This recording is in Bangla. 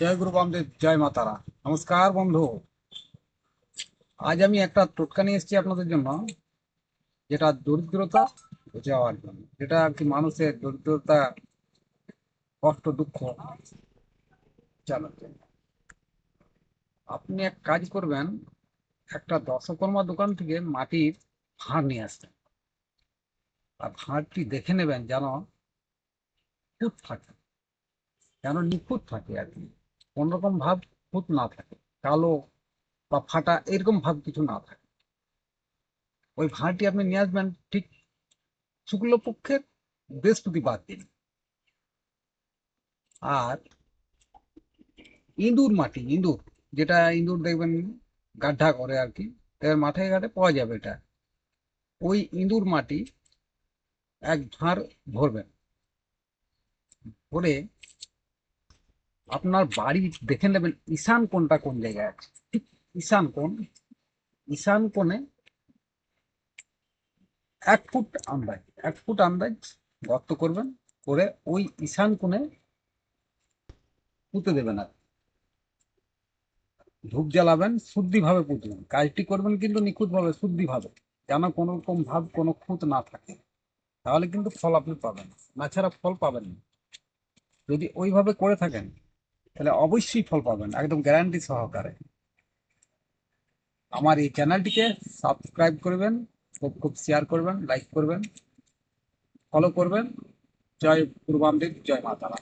জয় গুরু বামদেব, জয় মা তারা। নমস্কার বন্ধু। আজ আমি একটা টোটকা নিয়ে এসেছি আপনাদের জন্য, যেটা দরিদ্রতা যাওয়ার জন্য, যেটা আর কি মানুষের দরিদ্রতা, কষ্ট, দুঃখ জানার জন্য। আপনি এক কাজ করবেন, একটা দশকর্মা দোকান থেকে মাটির ভাঁড় নিয়ে আসবেন। আর ভাঁড়টি দেখে নেবেন যেন খুঁত থাকে, যেন নিখুঁত থাকে আর কি, কোনোরকম ভাব খুঁত না থাকে, কালো বা ফাটা এরকম ভাব কিছু না থাকে। ওই ভাঁড়টি আপনি নিয়ে আসবেন ঠিক শুক্লপক্ষের বৃহস্পতিবার দিন। আর ইঁদুর মাটি, ইঁদুর, যেটা ইঁদুর দেখবেন গাড্ডা করে আর কি, এর মাঠে ঘাটে পাওয়া যাবে এটা। ওই ইঁদুর মাটি এক ভাঁড় ভরবেন। ভরে আপনার বাড়ি দেখে নেবেন ঈশান কোণটা কোন জায়গায় আছে। ঠিক ঈশান কোণ, ঈশান কোণে 1 ফুট আন্দাজ, 1 ফুট আন্দাজ গর্ত করবেন। করে ওই ঈশান কোণে পুঁতে দেবেন। আর ধূপ জ্বালাবেন, শুদ্ধি ভাবে পুঁতবেন। কাজটি করবেন কিন্তু নিখুঁত ভাবে, শুদ্ধি ভাবে, যেন কোনো রকম ভাব, কোনো খুঁত না থাকে। তাহলে কিন্তু ফল আপনি পাবেন, না ছাড়া ফল পাবেন না। যদি ওইভাবে করে থাকেন তাহলে অবশ্যই ফল পাবেন, একদম গ্যারান্টি সহকারে। আমার এই চ্যানেলটিকে সাবস্ক্রাইব করবেন, খুব খুব শেয়ার করবেন, লাইক করবেন, ফলো করবেন। জয় গুরু বামদেব, জয় মা তারা।